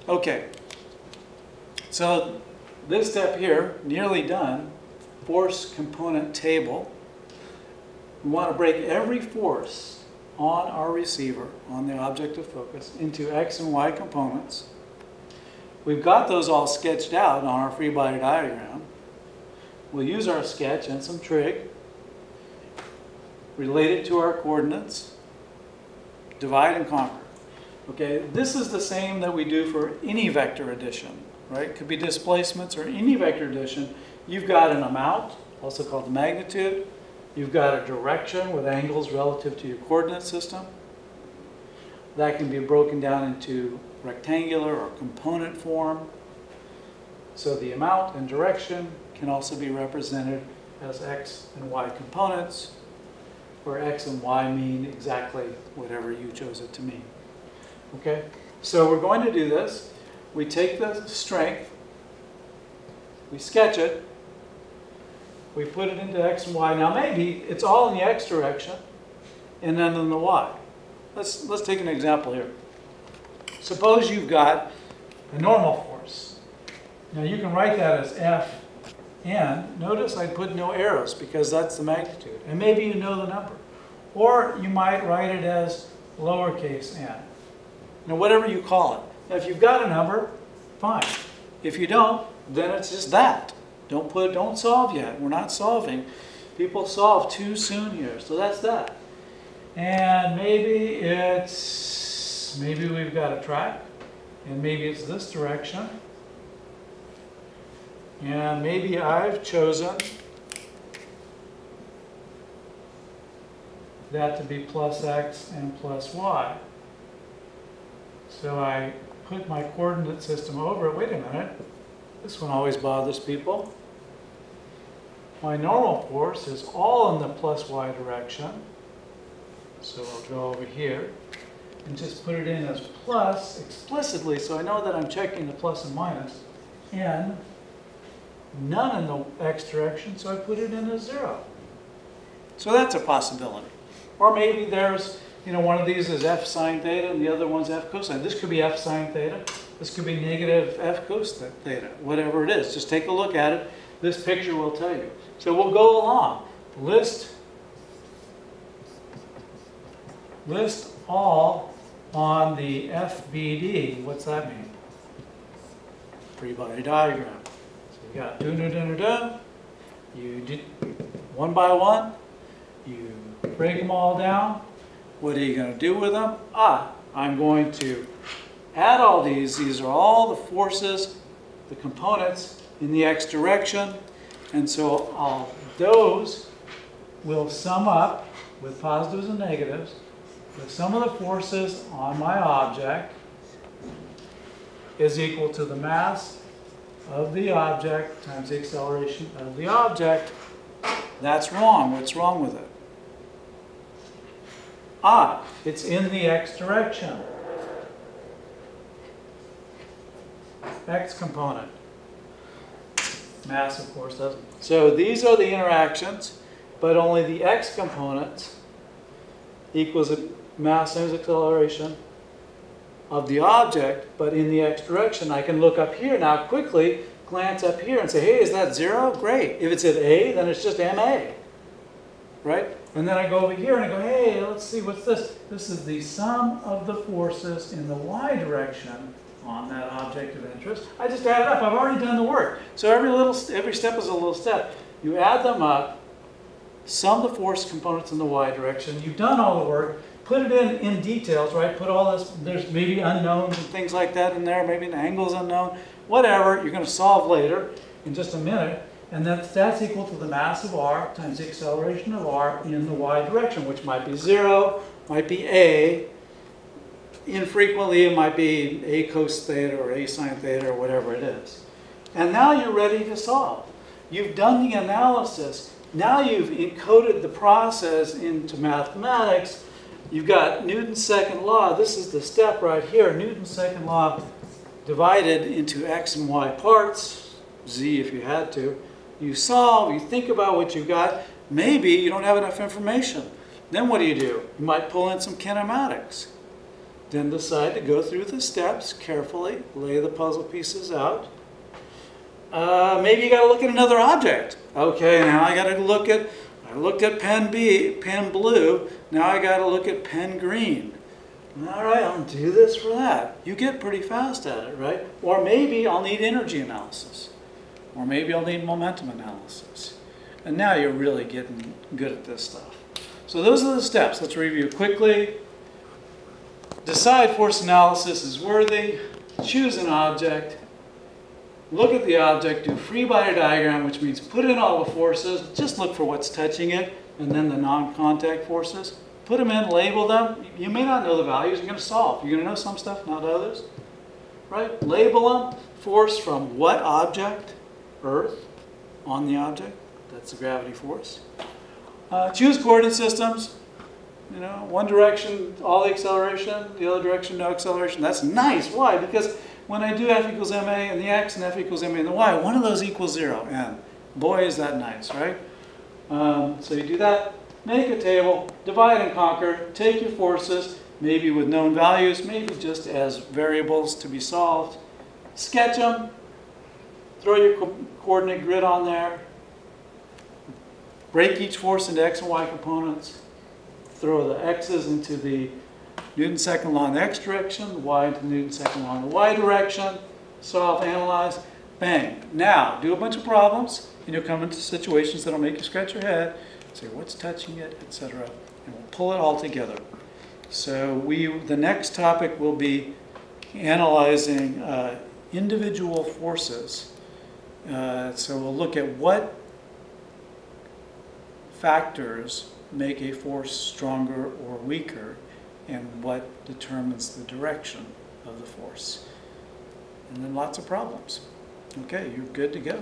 Okay, so this step here, nearly done, force component table. We want to break every force on our receiver, on the object of focus, into X and Y components. We've got those all sketched out on our free body diagram. We'll use our sketch and some trig, relate it to our coordinates, divide and conquer. Okay, this is the same that we do for any vector addition, right? It could be displacements or any vector addition. You've got an amount, also called the magnitude. You've got a direction with angles relative to your coordinate system. That can be broken down into rectangular or component form. So the amount and direction can also be represented as X and Y components, where X and Y mean exactly whatever you chose it to mean. Okay, so we're going to do this. We take the strength, we sketch it, we put it into X and Y. Now maybe it's all in the X direction and then in the Y. Let's take an example here. Suppose you've got a normal force. Now you can write that as F n. Notice I put no arrows because that's the magnitude. And maybe you know the number. Or you might write it as lowercase n. Now whatever you call it. Now if you've got a number, fine. If you don't, then it's just that. Don't solve yet. We're not solving. People solve too soon here. So that's that. And maybe we've got a track. And maybe it's this direction. And maybe I've chosen that to be plus X and plus Y. So I put my coordinate system over it. Wait a minute. This one always bothers people. My normal force is all in the plus Y direction. So I'll go over here and just put it in as plus explicitly so I know that I'm checking the plus and minus. N, none in the X direction, so I put it in as 0. So that's a possibility. Or maybe there's, one of these is F sine theta and the other one's F cosine. This could be F sine theta. This could be negative F cos theta. Whatever it is. Just take a look at it. This picture will tell you. So we'll go along. List all on the FBD. What's that mean? Free body diagram. So you got you did one by one. You break them all down. What are you going to do with them? I'm going to add all these. These are all the forces, the components in the X direction. And so those will sum up with positives and negatives. The sum of the forces on my object is equal to the mass of the object times the acceleration of the object. That's wrong. What's wrong with it? It's in the X direction. X component. Mass, of course, doesn't. So these are the interactions, but only the X component equals the mass times acceleration of the object, but in the X direction. I can look up here now quickly, glance up here and say, hey, is that 0? Great. If it's at A, then it's just MA. Right? And then I go over here and I go, hey, let's see, what's this? This is the sum of the forces in the Y direction on that object of interest. I just add it up. I've already done the work. So every step is a little step. You add them up, sum the force components in the Y direction. You've done all the work. Put it in details, right? Put all this, there's maybe unknowns and things like that in there. Maybe an angle's unknown. Whatever, you're going to solve later in just a minute. And that's equal to the mass of R times the acceleration of R in the Y direction, which might be 0, might be A. Infrequently, it might be A cos theta or A sine theta or whatever it is. And now you're ready to solve. You've done the analysis. Now you've encoded the process into mathematics. You've got Newton's second law. This is the step right here. Newton's second law divided into X and Y parts, Z if you had to. You solve, you think about what you've got. Maybe you don't have enough information. Then what do? You might pull in some kinematics. Then decide to go through the steps carefully, lay the puzzle pieces out. Maybe you got to look at another object. Okay, now I looked at pen blue, now I got to look at pen green. All right, I'll do this for that. You get pretty fast at it, right? Or maybe I'll need energy analysis. Or maybe I'll need momentum analysis. And now you're really getting good at this stuff. So those are the steps. Let's review quickly. Decide force analysis is worthy. Choose an object. Look at the object. Do free body diagram, which means put in all the forces. Just look for what's touching it, and then the non-contact forces. Put them in, label them. You may not know the values you're going to solve. You're going to know some stuff, not others. Right? Label them. Force from what object? Earth. On the object. That's the gravity force. Choose coordinate systems. You know, one direction, all the acceleration, the other direction, no acceleration. That's nice. Why? Because when I do F equals ma in the x and F equals ma in the y, one of those equals 0. And boy, is that nice, right? So you do that. Make a table, divide and conquer, take your forces, maybe with known values, maybe just as variables to be solved. Sketch them, throw your coordinate grid on there, break each force into x and y components, throw the x's into the Newton's second law in the x direction, the y into Newton's second law in the y direction, solve, analyze, bang. Now, do a bunch of problems, and you'll come into situations that'll make you scratch your head, say what's touching it, etc., and we'll pull it all together. So the next topic will be analyzing individual forces. So we'll look at what factors make a force stronger or weaker, and what determines the direction of the force. And then lots of problems. Okay, you're good to go.